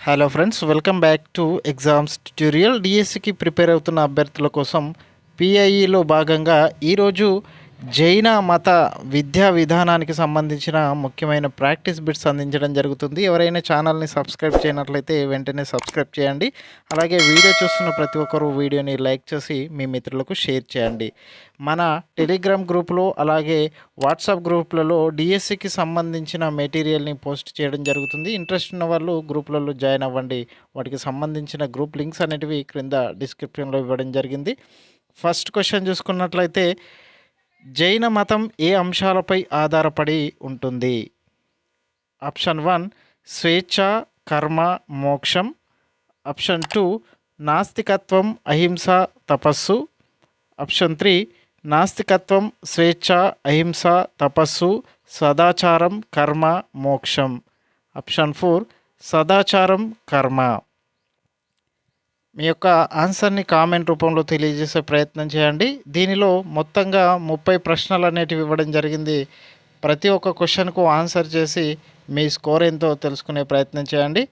Hello friends, welcome back to exams tutorial. డిఎస్సికి prepare అవుతున్న అభ్యర్థుల కోసం పిఐఈలో భాగంగా ఈరోజు జైన మత విద్యా విధానానికి సంబంధించిన ముఖ్యమైన ప్రాక్టీస్ బిట్స్ అందించడం జరుగుతుంది. ఎవరైనా ఛానల్ని సబ్స్క్రైబ్ చేయనట్లయితే వెంటనే సబ్స్క్రైబ్ చేయండి. అలాగే వీడియో చూస్తున్న ప్రతి ఒక్కరూ వీడియోని లైక్ చేసి మీ మిత్రులకు షేర్ చేయండి. మన టెలిగ్రామ్ గ్రూప్లో అలాగే వాట్సాప్ గ్రూప్లలో డిఎస్సికి సంబంధించిన మెటీరియల్ని పోస్ట్ చేయడం జరుగుతుంది. ఇంట్రెస్ట్ ఉన్న వాళ్ళు గ్రూప్లలో జాయిన్ అవ్వండి. వాటికి సంబంధించిన గ్రూప్ లింక్స్ అనేటివి క్రింద డిస్క్రిప్షన్లో ఇవ్వడం జరిగింది. ఫస్ట్ క్వశ్చన్ చూసుకున్నట్లయితే, జైన మతం ఏ అంశాలపై ఆధారపడి ఉంటుంది? ఆప్షన్ 1 స్వేచ్ఛ, కర్మ, మోక్షం. ఆప్షన్ 2 నాస్తికత్వం, అహింస, తపస్సు. ఆప్షన్ 3 నాస్తికత్వం, స్వేచ్ఛ, అహింస, తపస్సు, సదాచారం, కర్మ, మోక్షం. ఆప్షన్ 4 సదాచారం, కర్మ. మీ యొక్క ఆన్సర్ని కామెంట్ రూపంలో తెలియజేసే ప్రయత్నం చేయండి. దీనిలో మొత్తంగా 30 ప్రశ్నలు అనేటివి ఇవ్వడం జరిగింది. ప్రతి ఒక్క క్వశ్చన్కు ఆన్సర్ చేసి మీ స్కోర్ ఎంతో తెలుసుకునే ప్రయత్నం చేయండి.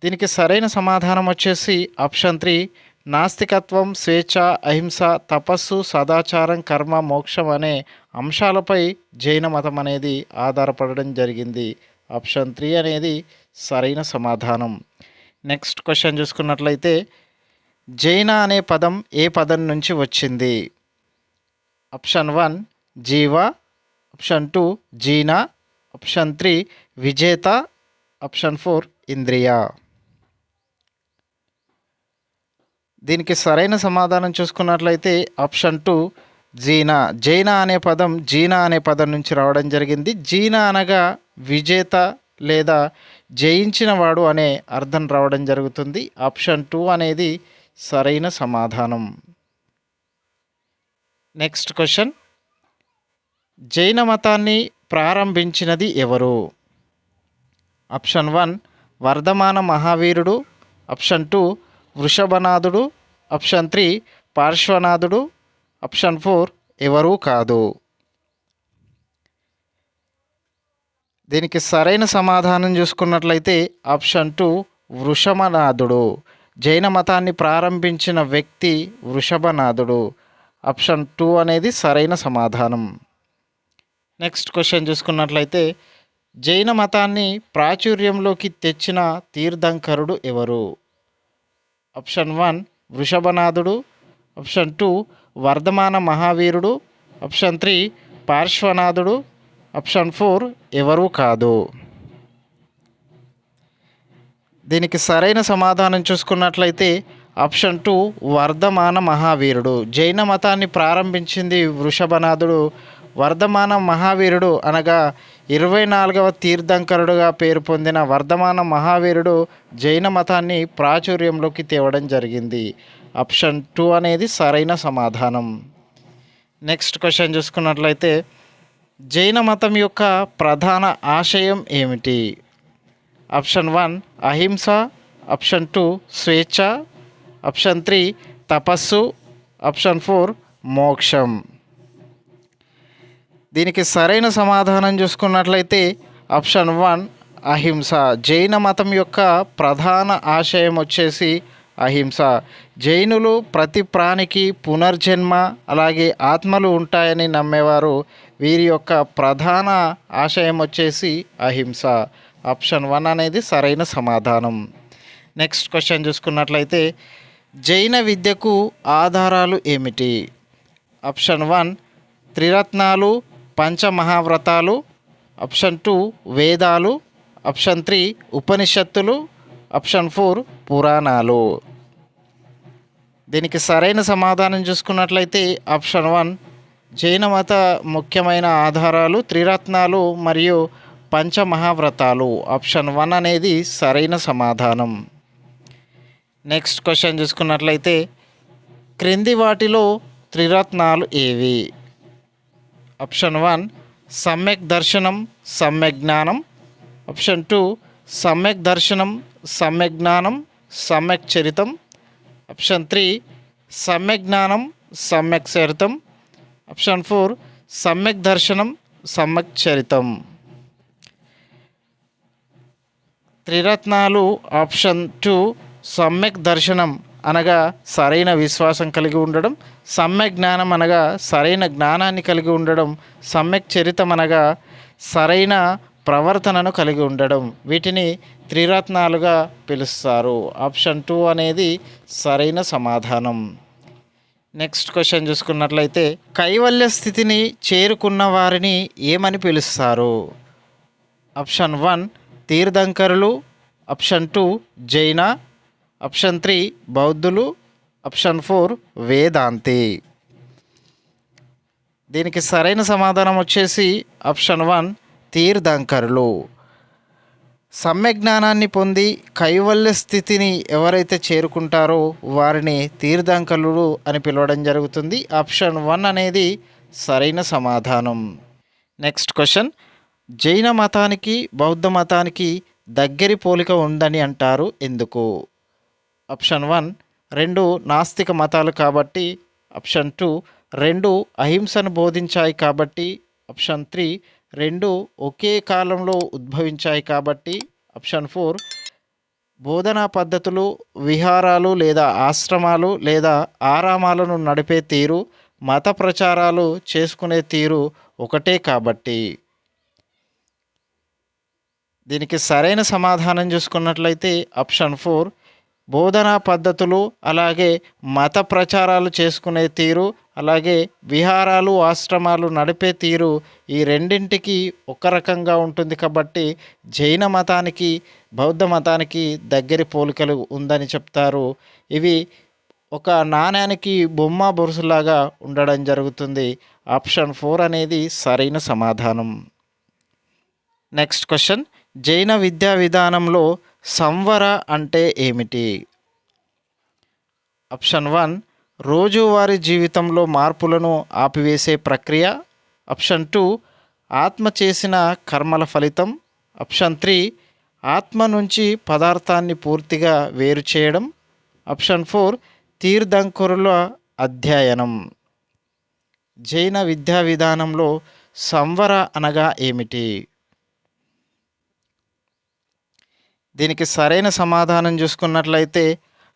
దీనికి సరైన సమాధానం వచ్చేసి ఆప్షన్ 3 నాస్తికత్వం, స్వేచ్ఛ, అహింస, తపస్సు, సదాచారం, కర్మ, మోక్షం అనే అంశాలపై జైన మతం అనేది ఆధారపడడం జరిగింది. ఆప్షన్ 3 అనేది సరైన సమాధానం. నెక్స్ట్ క్వశ్చన్ చూసుకున్నట్లయితే, జైన అనే పదం ఏ పదం నుంచి వచ్చింది? ఆప్షన్ 1 జీవ. ఆప్షన్ 2 జీనా. ఆప్షన్ 3 విజేత. ఆప్షన్ 4 ఇంద్రియ. దీనికి సరైన సమాధానం చూసుకున్నట్లయితే ఆప్షన్ 2 జీనా. జైన అనే పదం జీనా అనే పదం నుంచి రావడం జరిగింది. జీనా అనగా విజేత లేదా జయించినవాడు అనే అర్థం రావడం జరుగుతుంది. ఆప్షన్ 2 అనేది సరైన సమాధానం. నెక్స్ట్ క్వశ్చన్, జైన మతాన్ని ప్రారంభించినది ఎవరు? ఆప్షన్ 1 వర్ధమాన మహావీరుడు. ఆప్షన్ 2 వృషభనాథుడు. ఆప్షన్ 3 పార్శ్వనాథుడు. ఆప్షన్ 4 ఎవరూ కాదు. దీనికి సరైన సమాధానం చూసుకున్నట్లయితే ఆప్షన్ 2 వృషభనాథుడు. జైన మతాన్ని ప్రారంభించిన వ్యక్తి వృషభనాథుడు. ఆప్షన్ 2 అనేది సరైన సమాధానం. నెక్స్ట్ క్వశ్చన్ చూసుకున్నట్లయితే, జైన మతాన్ని ప్రాచుర్యంలోకి తెచ్చిన తీర్థంకరుడు ఎవరు? ఆప్షన్ 1 వృషభనాథుడు. ఆప్షన్ 2 వర్ధమాన మహావీరుడు. ఆప్షన్ 3 పార్శ్వనాథుడు. ఆప్షన్ 4 ఎవరూ కాదు. దీనికి సరైన సమాధానం చూసుకున్నట్లయితే ఆప్షన్ 2 వర్ధమాన మహావీరుడు. జైన మతాన్ని ప్రారంభించింది వృషభనాథుడు. వర్ధమాన మహావీరుడు అనగా 24వ తీర్థంకరుడుగా పేరు పొందిన వర్ధమాన మహావీరుడు జైన మతాన్ని ప్రాచుర్యంలోకి తేవడం జరిగింది. ఆప్షన్ 2 అనేది సరైన సమాధానం. నెక్స్ట్ క్వశ్చన్ చూసుకున్నట్లయితే, జైన మతం యొక్క ప్రధాన ఆశయం ఏమిటి? ఆప్షన్ 1 అహింస. ఆప్షన్ 2 స్వేచ్ఛ. ఆప్షన్ 3 తపస్సు. ఆప్షన్ 4 మోక్షం. దీనికి సరైన సమాధానం చూసుకున్నట్లయితే ఆప్షన్ 1 అహింస. జైన మతం యొక్క ప్రధాన ఆశయం వచ్చేసి అహింస. జైనులు ప్రతి ప్రాణికి పునర్జన్మ అలాగే ఆత్మలు ఉంటాయని నమ్మేవారు. వీరి యొక్క ప్రధాన ఆశయం వచ్చేసి అహింస. ఆప్షన్ 1 అనేది సరైన సమాధానం. నెక్స్ట్ క్వశ్చన్ చూసుకున్నట్లయితే, జైన విద్యకు ఆధారాలు ఏమిటి? ఆప్షన్ 1 త్రిరత్నాలు, పంచమహావ్రతాలు. ఆప్షన్ 2 వేదాలు. ఆప్షన్ 3 ఉపనిషత్తులు. ఆప్షన్ 4 పురాణాలు. దీనికి సరైన సమాధానం చూసుకున్నట్లయితే ఆప్షన్ 1 జైన మత ముఖ్యమైన ఆధారాలు త్రిరత్నాలు మరియు పంచమహావ్రతాలు. ఆప్షన్ 1 అనేది సరైన సమాధానం. నెక్స్ట్ క్వశ్చన్ చూసుకున్నట్లయితే, క్రింది వాటిలో త్రిరత్నాలు ఏవి? ఆప్షన్ 1 సమ్యక్ దర్శనం, సమ్యక్ జ్ఞానం. ఆప్షన్ 2 సమ్యక్ దర్శనం, సమ్యక్ జ్ఞానం, సమ్యక్ చరితం. ఆప్షన్ 3 సమ్యక్ జ్ఞానం, సమ్యక్ చరితం. ఆప్షన్ 4 సమ్యక్ దర్శనం, సమ్యక్ చరితం. త్రిరత్నాలు ఆప్షన్ 2 సమ్యక్ దర్శనం అనగా సరైన విశ్వాసం కలిగి ఉండడం, సమ్యక్ జ్ఞానం అనగా సరైన జ్ఞానాన్ని కలిగి ఉండడం, సమ్యక్ చరితం అనగా సరైన ప్రవర్తనను కలిగి ఉండడం, వీటిని త్రిరత్నాలుగా పిలుస్తారు. ఆప్షన్ 2 అనేది సరైన సమాధానం. నెక్స్ట్ క్వశ్చన్ చూసుకున్నట్లయితే కైవల్య స్థితిని చేరుకున్న వారిని ఏమని పిలుస్తారు? ఆప్షన్ 1 తీర్థంకరులు, ఆప్షన్ 2 జైన, ఆప్షన్ 3 బౌద్ధులు, ఆప్షన్ 4 వేదాంతి. దీనికి సరైన సమాధానం వచ్చేసి ఆప్షన్ 1 తీర్థంకరులు. సమ్యక్ జ్ఞానాన్ని పొంది కైవల్య స్థితిని ఎవరైతే చేరుకుంటారో వారిని తీర్థంకరులు అని పిలవడం జరుగుతుంది. ఆప్షన్ 1 అనేది సరైన సమాధానం. నెక్స్ట్ క్వశ్చన్ జైన మతానికి బౌద్ధ మతానికి దగ్గరి పోలిక ఉందని అంటారు ఎందుకు? ఆప్షన్ 1 రెండు నాస్తిక మతాలు కాబట్టి, ఆప్షన్ 2 రెండు అహింసను బోధించాయి కాబట్టి, ఆప్షన్ 3 రెండు ఒకే కాలంలో ఉద్భవించాయి కాబట్టి, ఆప్షన్ 4 బోధనా పద్ధతులు విహారాలు లేదా ఆశ్రమాలు లేదా ఆరామాలను నడిపే తీరు మత ప్రచారాలు చేసుకునే తీరు ఒకటే కాబట్టి. దీనికి సరైన సమాధానం చూసుకున్నట్లయితే ఆప్షన్ 4 బోధనా పద్ధతులు అలాగే మత ప్రచారాలు చేసుకునే తీరు అలాగే విహారాలు ఆశ్రమాలు నడిపే తీరు ఈ రెండింటికి ఒక రకంగా ఉంటుంది కాబట్టి జైన మతానికి బౌద్ధ మతానికి దగ్గరి పోలికలు ఉందని చెప్తారు. ఇవి ఒక నాణ్యానికి బొమ్మ బొరుసులాగా ఉండడం జరుగుతుంది. ఆప్షన్ 4 అనేది సరైన సమాధానం. నెక్స్ట్ క్వశ్చన్ జైన విద్యా విధానంలో సంవర అంటే ఏమిటి? ఆప్షన్ 1 రోజువారీ జీవితంలో మార్పులను ఆపివేసే ప్రక్రియ, ఆప్షన్ 2 ఆత్మ చేసిన కర్మల ఫలితం, ఆప్షన్ 3 ఆత్మ నుంచి పదార్థాన్ని పూర్తిగా వేరు చేయడం, ఆప్షన్ 4 తీర్థంకరుల అధ్యయనం. జైన విద్యా విధానంలో సంవర అనగా ఏమిటి? దీనికి సరైన సమాధానం చూసుకున్నట్లయితే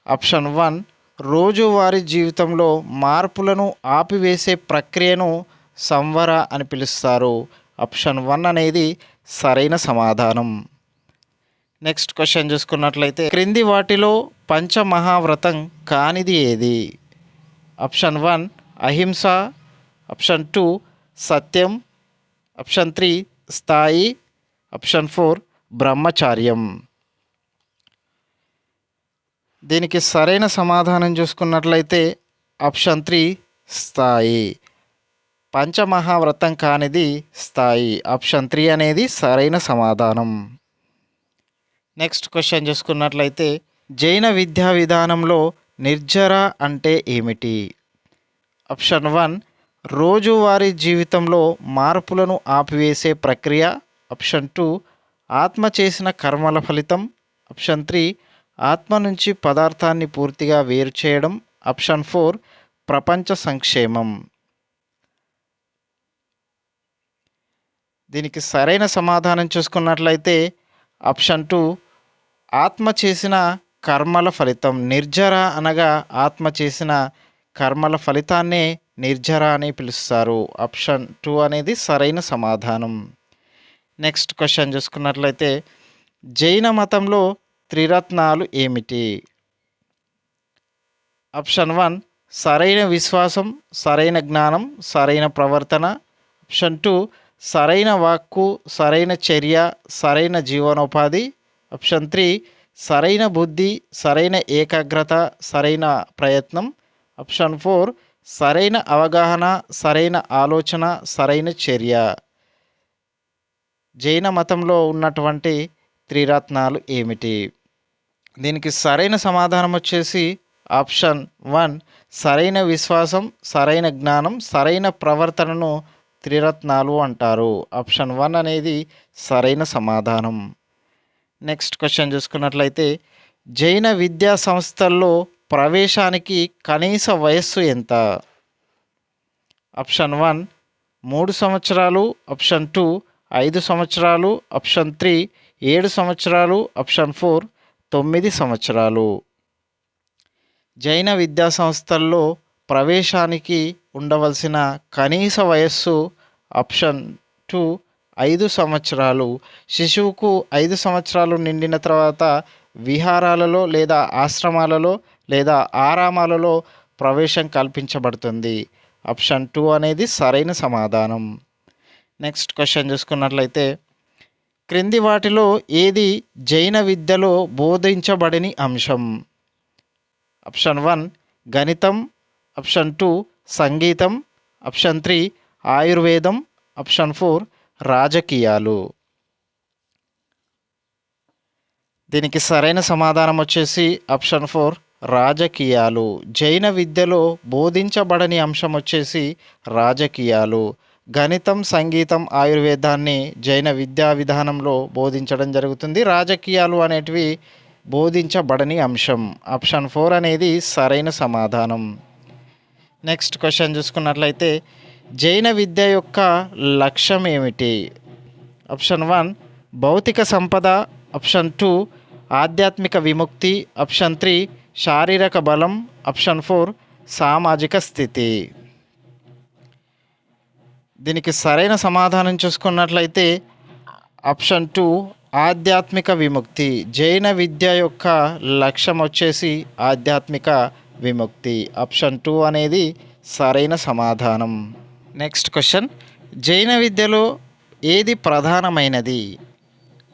ఆప్షన్ 1 రోజువారీ జీవితంలో మార్పులను ఆపివేసే ప్రక్రియను సంవర అని పిలుస్తారు. ఆప్షన్ 1 అనేది సరైన సమాధానం. నెక్స్ట్ క్వశ్చన్ చూసుకున్నట్లయితే క్రింది వాటిలో పంచమహావ్రతం కానిది ఏది? ఆప్షన్ 1 అహింస, ఆప్షన్ 2 సత్యం, ఆప్షన్ 3 స్థాయి, ఆప్షన్ 4 బ్రహ్మచార్యం. దీనికి సరైన సమాధానం చూసుకున్నట్లయితే ఆప్షన్ 3 స్థాయి. పంచమహావ్రతం కానిది స్థాయి. ఆప్షన్ 3 అనేది సరైన సమాధానం. నెక్స్ట్ క్వశ్చన్ చూసుకున్నట్లయితే జైన విద్యా విధానంలో నిర్జర అంటే ఏమిటి? ఆప్షన్ 1 రోజువారీ జీవితంలో మార్పులను ఆపివేసే ప్రక్రియ, ఆప్షన్ 2 ఆత్మ చేసిన కర్మల ఫలితం, ఆప్షన్ 3 ఆత్మ నుంచి పదార్థాన్ని పూర్తిగా వేరు చేయడం, ఆప్షన్ 4 ప్రపంచ సంక్షేమం. దీనికి సరైన సమాధానం చూసుకున్నట్లయితే ఆప్షన్ 2 ఆత్మ చేసిన కర్మల ఫలితం. నిర్జర అనగా ఆత్మ చేసిన కర్మల ఫలితాన్నే నిర్జర అని పిలుస్తారు. ఆప్షన్ 2 అనేది సరైన సమాధానం. నెక్స్ట్ క్వశ్చన్ చూసుకున్నట్లయితే జైన మతంలో త్రిరత్నాలు ఏమిటి? ఆప్షన్ 1 సరైన విశ్వాసం, సరైన జ్ఞానం, సరైన ప్రవర్తన, ఆప్షన్ 2 సరైన వాక్కు, సరైన చర్య, సరైన జీవనోపాధి, ఆప్షన్ 3 సరైన బుద్ధి, సరైన ఏకాగ్రత, సరైన ప్రయత్నం, ఆప్షన్ 4 సరైన అవగాహన, సరైన ఆలోచన, సరైన చర్య. జైన మతంలో ఉన్నటువంటి త్రిరత్నాలు ఏమిటి? దీనికి సరైన సమాధానం వచ్చేసి ఆప్షన్ 1 సరైన విశ్వాసం, సరైన జ్ఞానం, సరైన ప్రవర్తనను త్రిరత్నాలు అంటారు. ఆప్షన్ 1 అనేది సరైన సమాధానం. నెక్స్ట్ క్వశ్చన్ చూసుకున్నట్లయితే జైన విద్యా సంస్థల్లో ప్రవేశానికి కనీస వయస్సు ఎంత? ఆప్షన్ 1 3 సంవత్సరాలు, ఆప్షన్ 2 5 సంవత్సరాలు, ఆప్షన్ 3 7 సంవత్సరాలు. ఆప్షన్ 4 9 సంవత్సరాలు. జైన విద్యా సంస్థల్లో ప్రవేశానికి ఉండవలసిన కనీస వయస్సు ఆప్షన్ 2 5 సంవత్సరాలు. శిశువుకు 5 సంవత్సరాలు నిండిన తర్వాత విహారాలలో లేదా ఆశ్రమాలలో లేదా ఆరామాలలో ప్రవేశం కల్పించబడుతుంది. ఆప్షన్ 2 అనేది సరైన సమాధానం. నెక్స్ట్ క్వశ్చన్ చూసుకున్నట్లయితే క్రింది వాటిలో ఏది జైన విద్యలో బోధించబడని అంశం? ఆప్షన్ 1 గణితం. ఆప్షన్ 2 సంగీతం. ఆప్షన్ 3 ఆయుర్వేదం. ఆప్షన్ 4 రాజకీయాలు. దీనికి సరైన సమాధానం వచ్చేసి ఆప్షన్ 4 రాజకీయాలు. జైన విద్యలో బోధించబడని అంశం వచ్చేసి రాజకీయాలు. గణితం, సంగీతం, ఆయుర్వేదాన్ని జైన విద్యా విధానంలో బోధించడం జరుగుతుంది. రాజకీయాలు అనేటివి బోధించబడని అంశం. ఆప్షన్ 4 అనేది సరైన సమాధానం. నెక్స్ట్ క్వశ్చన్ చూసుకున్నట్లయితే జైన విద్య యొక్క లక్ష్యం ఏమిటి? ఆప్షన్ 1 భౌతిక సంపద. ఆప్షన్ 2 ఆధ్యాత్మిక విముక్తి. ఆప్షన్ 3 శారీరక బలం. ఆప్షన్ 4 సామాజిక స్థితి. దీనికి సరైన సమాధానం చూసుకున్నట్లయితే ఆప్షన్ 2 ఆధ్యాత్మిక విముక్తి. జైన విద్య యొక్క లక్ష్యం వచ్చేసి ఆధ్యాత్మిక విముక్తి. ఆప్షన్ 2 అనేది సరైన సమాధానం. నెక్స్ట్ క్వశ్చన్ జైన విద్యలో ఏది ప్రధానమైనది?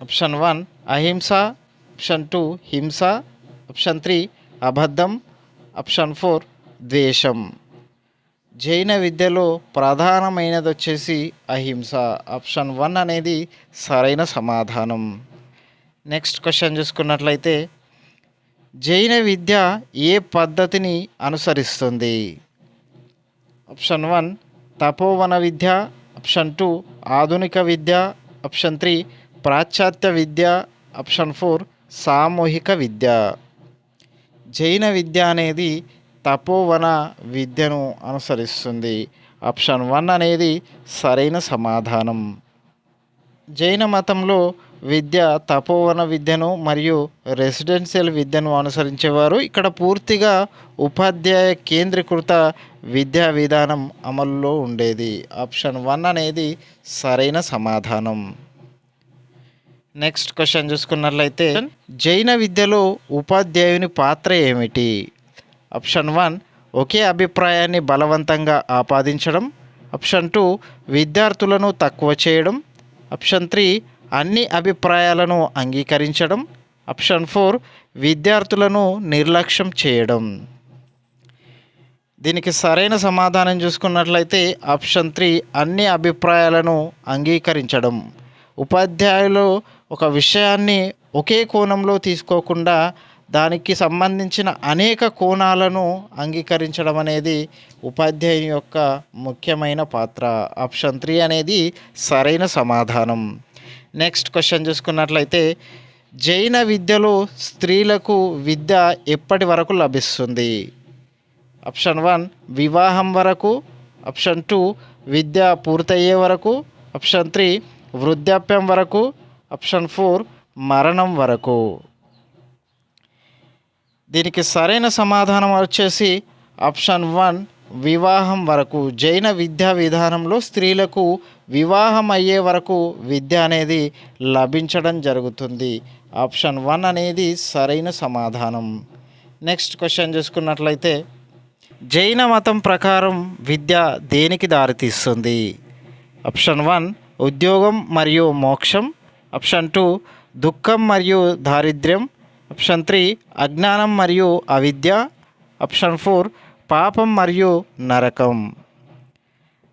ఆప్షన్ 1 అహింస. ఆప్షన్ 2 హింస. ఆప్షన్ 3 అబద్ధం. ఆప్షన్ 4 ద్వేషం. జైన విద్యలో ప్రధానమైనది వచ్చేసి అహింస. ఆప్షన్ 1 అనేది సరైన సమాధానం. నెక్స్ట్ క్వశ్చన్ చూసుకున్నట్లయితే జైన విద్య ఏ పద్ధతిని అనుసరిస్తుంది? ఆప్షన్ 1 తపోవన విద్య. ఆప్షన్ 2 ఆధునిక విద్య. ఆప్షన్ 3 పాశ్చాత్య విద్య. ఆప్షన్ 4 సామూహిక విద్య. జైన విద్య అనేది తపోవన విద్యను అనుసరిస్తుంది. ఆప్షన్ 1 అనేది సరైన సమాధానం. జైన మతంలో విద్య తపోవన విద్యను మరియు రెసిడెన్షియల్ విద్యను అనుసరించేవారు. ఇక్కడ పూర్తిగా ఉపాధ్యాయ కేంద్రీకృత విద్యా విధానం అమలులో ఉండేది. ఆప్షన్ 1 అనేది సరైన సమాధానం. నెక్స్ట్ క్వశ్చన్ చూసుకున్నట్లయితే జైన విద్యలో ఉపాధ్యాయుని పాత్ర ఏమిటి? ఆప్షన్ 1 ఒకే అభిప్రాయాన్ని బలవంతంగా ఆపాదించడం. ఆప్షన్ 2 విద్యార్థులను తక్కువ చేయడం. ఆప్షన్ 3 అన్ని అభిప్రాయాలను అంగీకరించడం. ఆప్షన్ 4 విద్యార్థులను నిర్లక్ష్యం చేయడం. దీనికి సరైన సమాధానం చూసుకున్నట్లయితే ఆప్షన్ 3 అన్ని అభిప్రాయాలను అంగీకరించడం. ఉపాధ్యాయులు ఒక విషయాన్ని ఒకే కోణంలో తీసుకోకుండా దానికి సంబంధించిన అనేక కోణాలను అంగీకరించడం అనేది ఉపాధ్యాయుని యొక్క ముఖ్యమైన పాత్ర. ఆప్షన్ 3 అనేది సరైన సమాధానం. నెక్స్ట్ క్వశ్చన్ చూసుకున్నట్లయితే జైన విద్యలో స్త్రీలకు విద్య ఎప్పటి వరకు లభిస్తుంది? ఆప్షన్ 1 వివాహం వరకు. ఆప్షన్ 2 విద్య పూర్తయ్యే వరకు. ఆప్షన్ 3 వృద్ధాప్యం వరకు. ఆప్షన్ 4 మరణం వరకు. దీనికి సరైన సమాధానం వచ్చేసి ఆప్షన్ 1 వివాహం వరకు. జైన విద్యా విధానంలో స్త్రీలకు వివాహం అయ్యే వరకు విద్య అనేది లభించడం జరుగుతుంది. ఆప్షన్ 1 అనేది సరైన సమాధానం. నెక్స్ట్ క్వశ్చన్ చూసుకున్నట్లయితే జైన మతం ప్రకారం విద్య దేనికి దారితీస్తుంది? ఆప్షన్ 1 ఉద్యోగం మరియు మోక్షం. ఆప్షన్ 2 దుఃఖం మరియు దారిద్ర్యం. ఆప్షన్ 3 అజ్ఞానం మరియు అవిద్య. ఆప్షన్ 4 పాపం మరియు నరకం.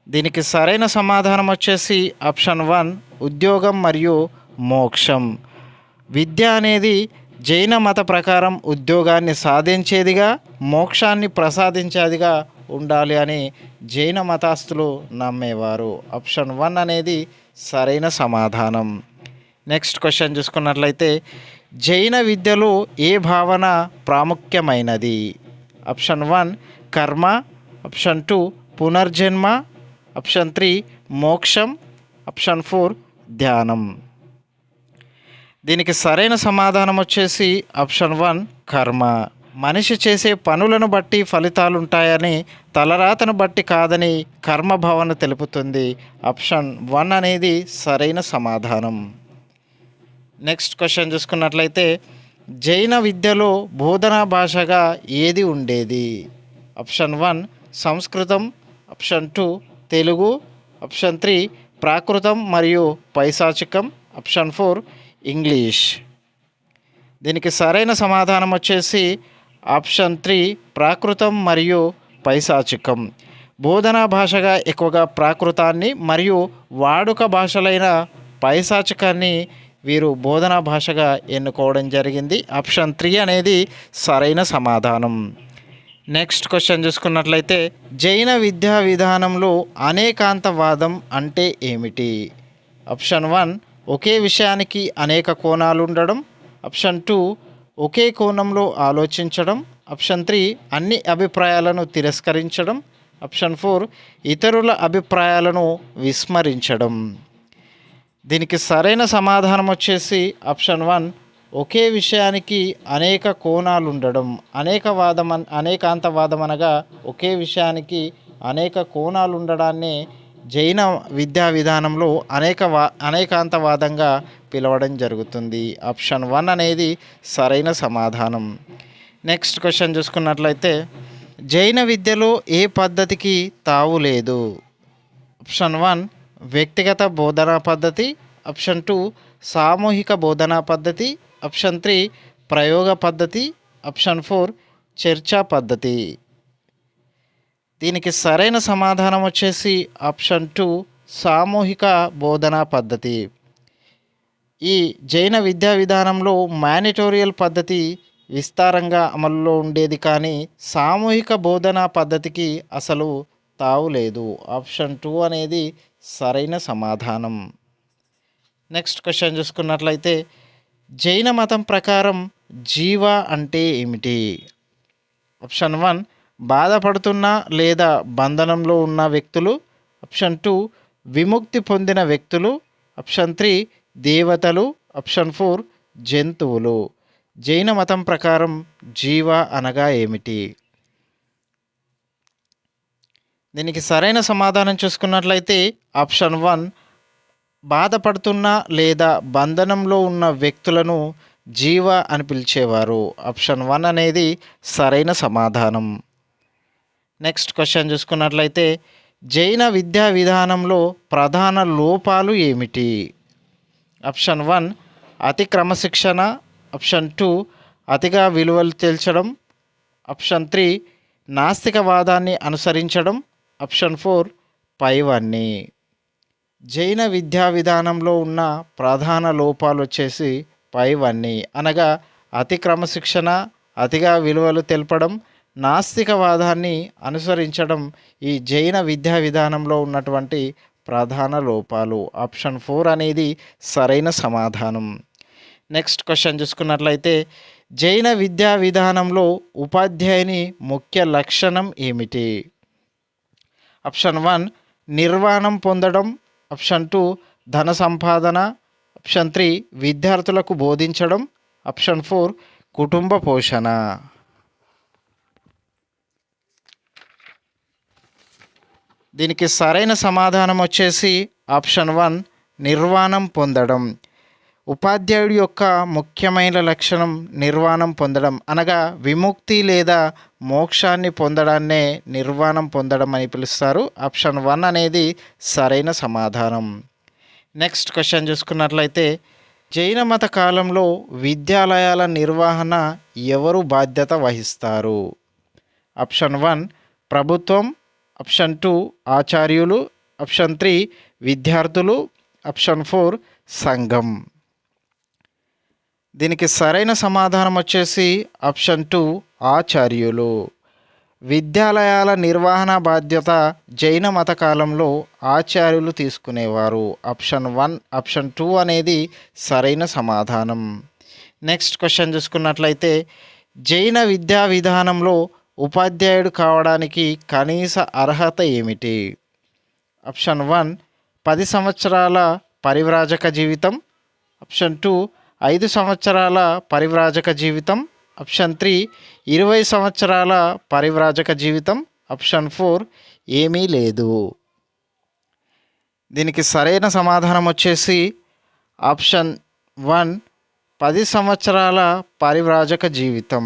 దీనికి సరైన సమాధానం వచ్చేసి ఆప్షన్ 1 ఉద్యోగం మరియు మోక్షం. విద్య అనేది జైన మత ప్రకారం ఉద్యోగాన్ని సాధించేదిగా మోక్షాన్ని ప్రసాదించేదిగా ఉండాలి అని జైన మతస్థులు నమ్మేవారు. ఆప్షన్ 1 అనేది సరైన సమాధానం. నెక్స్ట్ క్వశ్చన్ చూసుకున్నట్లయితే జైన విద్యలో ఏ భావన ప్రాముఖ్యమైనది? ఆప్షన్ 1 కర్మ. ఆప్షన్ 2 పునర్జన్మ. ఆప్షన్ 3 మోక్షం. ఆప్షన్ 4 ధ్యానం. దీనికి సరైన సమాధానం వచ్చేసి ఆప్షన్ 1 కర్మ. మనిషి చేసే పనులను బట్టి ఫలితాలు ఉంటాయని, తలరాతను బట్టి కాదని కర్మభావన తెలుపుతుంది. ఆప్షన్ 1 అనేది సరైన సమాధానం. నెక్స్ట్ క్వశ్చన్ చూసుకున్నట్లయితే జైన విద్యలో బోధనా భాషగా ఏది ఉండేది? ఆప్షన్ 1 సంస్కృతం, ఆప్షన్ 2 తెలుగు, ఆప్షన్ 3 ప్రాకృతం మరియు పైశాచికం, ఆప్షన్ 4 ఇంగ్లీష్. దీనికి సరైన సమాధానం వచ్చేసి ఆప్షన్ 3 ప్రాకృతం మరియు పైశాచికం. బోధనా భాషగా ఎక్కువగా ప్రాకృతాన్ని మరియు వాడుక భాషలైన పైశాచికాన్ని వీరు బోధనా భాషగా ఎన్నుకోవడం జరిగింది. ఆప్షన్ 3 అనేది సరైన సమాధానం. నెక్స్ట్ క్వశ్చన్ చూసుకున్నట్లయితే జైన విద్యా విధానంలో అనేకాంతవాదం అంటే ఏమిటి? ఆప్షన్ 1 ఒకే విషయానికి అనేక కోణాలు ఉండడం, ఆప్షన్ 2 ఒకే కోణంలో ఆలోచించడం, ఆప్షన్ 3 అన్ని అభిప్రాయాలను తిరస్కరించడం, ఆప్షన్ 4 ఇతరుల అభిప్రాయాలను విస్మరించడం. దీనికి సరైన సమాధానం వచ్చేసి ఆప్షన్ 1 ఒకే విషయానికి అనేక కోణాలు ఉండడం. అనేకాంతవాదం అనగా ఒకే విషయానికి అనేక కోణాలు ఉండడాన్ని జైన విద్యా విధానంలో అనేకాంతవాదంగా పిలవడం జరుగుతుంది. ఆప్షన్ 1 అనేది సరైన సమాధానం. నెక్స్ట్ క్వశ్చన్ చూసుకున్నట్లయితే జైన విద్యలో ఏ పద్ధతికి తావు లేదు? ఆప్షన్ 1 వ్యక్తిగత బోధనా పద్ధతి, ఆప్షన్ 2 సామూహిక బోధనా పద్ధతి, ఆప్షన్ 3 ప్రయోగ పద్ధతి, ఆప్షన్ 4 చర్చా పద్ధతి. దీనికి సరైన సమాధానం వచ్చేసి ఆప్షన్ 2 సామూహిక బోధనా పద్ధతి. ఈ జైన విద్యా విధానంలో మానిటోరియల్ పద్ధతి విస్తారంగా అమలులో ఉండేది, కానీ సామూహిక బోధనా పద్ధతికి అసలు తావు లేదు. ఆప్షన్ 2 అనేది సరైన సమాధానం. నెక్స్ట్ క్వశ్చన్ చూసుకున్నట్లయితే జైన మతం ప్రకారం జీవ అంటే ఏమిటి? ఆప్షన్ 1 బాధపడుతున్న లేదా బంధనంలో ఉన్న వ్యక్తులు, ఆప్షన్ 2 విముక్తి పొందిన వ్యక్తులు, ఆప్షన్ 3 దేవతలు, ఆప్షన్ 4 జంతువులు. జైన మతం ప్రకారం జీవ అనగా ఏమిటి? దీనికి సరైన సమాధానం చూసుకున్నట్లయితే ఆప్షన్ 1 బాధపడుతున్న లేదా బంధనంలో ఉన్న వ్యక్తులను జీవ అని పిలిచేవారు. ఆప్షన్ 1 అనేది సరైన సమాధానం. నెక్స్ట్ క్వశ్చన్ చూసుకున్నట్లయితే జైన విద్యా విధానంలో ప్రధాన లోపాలు ఏమిటి? ఆప్షన్ 1 అతి క్రమశిక్షణ, ఆప్షన్ 2 అతిగా విలువలు తేల్చడం, ఆప్షన్ 3 నాస్తికవాదాన్ని అనుసరించడం, ఆప్షన్ 4 పైవన్నీ. జైన విద్యా విధానంలో ఉన్న ప్రధాన లోపాలు వచ్చేసి పైవన్నీ అనగా అతి క్రమశిక్షణ, అతిగా విలువలు తెలపడం, నాస్తికవాదాన్ని అనుసరించడం ఈ జైన విద్యా విధానంలో ఉన్నటువంటి ప్రధాన లోపాలు. ఆప్షన్ 4 అనేది సరైన సమాధానం. నెక్స్ట్ క్వశ్చన్ చూసుకున్నట్లయితే జైన విద్యా విధానంలో ఉపాధ్యాయుని ముఖ్య లక్షణం ఏమిటి? ఆప్షన్ 1 నిర్వాణం పొందడం, ఆప్షన్ 2 ధన సంపాదన, ఆప్షన్ 3 విద్యార్థులకు బోధించడం, ఆప్షన్ 4 కుటుంబ పోషణ. దీనికి సరైన సమాధానం వచ్చేసి ఆప్షన్ 1 నిర్వాణం పొందడం. ఉపాధ్యాయుడి యొక్క ముఖ్యమైన లక్షణం నిర్వాణం పొందడం అనగా విముక్తి లేదా మోక్షాన్ని పొందడాన్నే నిర్వాణం పొందడం అని పిలుస్తారు. ఆప్షన్ 1 అనేది సరైన సమాధానం. నెక్స్ట్ క్వశ్చన్ చూసుకున్నట్లయితే జైన మత కాలంలో విద్యాలయాల నిర్వహణ ఎవరు బాధ్యత వహిస్తారు? ఆప్షన్ 1 ప్రభుత్వం, ఆప్షన్ 2 ఆచార్యులు, ఆప్షన్ 3 విద్యార్థులు, ఆప్షన్ 4 సంఘం. దీనికి సరైన సమాధానం వచ్చేసి ఆప్షన్ 2 ఆచార్యులు. విద్యాలయాల నిర్వహణ బాధ్యత జైన మత కాలంలో ఆచార్యులు తీసుకునేవారు. ఆప్షన్ 2 అనేది సరైన సమాధానం. నెక్స్ట్ క్వశ్చన్ చూసుకున్నట్లయితే జైన విద్యా విధానంలో ఉపాధ్యాయుడు కావడానికి కనీస అర్హత ఏమిటి? ఆప్షన్ 1 10 సంవత్సరాల పరివ్రాజక జీవితం, ఆప్షన్ 2 5 సంవత్సరాల పరివ్రాజక జీవితం. ఆప్షన్ 3 20 సంవత్సరాల పరివ్రాజక జీవితం. ఆప్షన్ 4 ఏమీ లేదు. దీనికి సరైన సమాధానం వచ్చేసి ఆప్షన్ 1 10 సంవత్సరాల పరివ్రాజక జీవితం.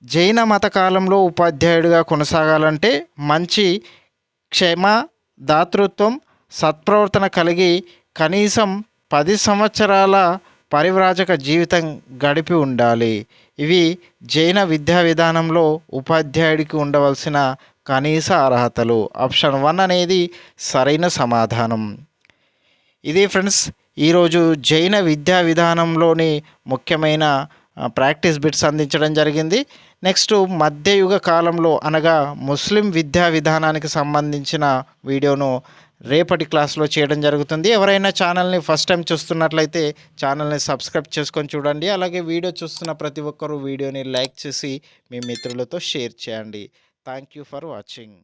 జైన మత కాలంలో ఉపాధ్యాయుడిగా కొనసాగాలంటే మంచి క్షమ, దాతృత్వం, సత్ప్రవర్తన కలిగి కనీసం 10 సంవత్సరాల పరివ్రాజక జీవితం గడిపి ఉండాలి. ఇవి జైన విద్యా విధానంలో ఉపాధ్యాయుడికి ఉండవలసిన కనీస అర్హతలు. ఆప్షన్ 1 అనేది సరైన సమాధానం. ఇది ఫ్రెండ్స్ ఈరోజు జైన విద్యా విధానంలోని ముఖ్యమైన ప్రాక్టీస్ బిట్స్ అందించడం జరిగింది. నెక్స్ట్ మధ్యయుగ కాలంలో అనగా ముస్లిం విద్యా విధానానికి సంబంధించిన వీడియోను రేపటి క్లాస్లో చేయడం జరుగుతుంది. ఎవరైనా ఛానల్ని ఫస్ట్ టైం చూస్తున్నట్లయితే ఛానల్ని సబ్స్క్రైబ్ చేసుకొని చూడండి. అలాగే వీడియో చూస్తున్న ప్రతి ఒక్కరూ వీడియోని లైక్ చేసి మీ మిత్రులతో షేర్ చేయండి. Thank you for watching.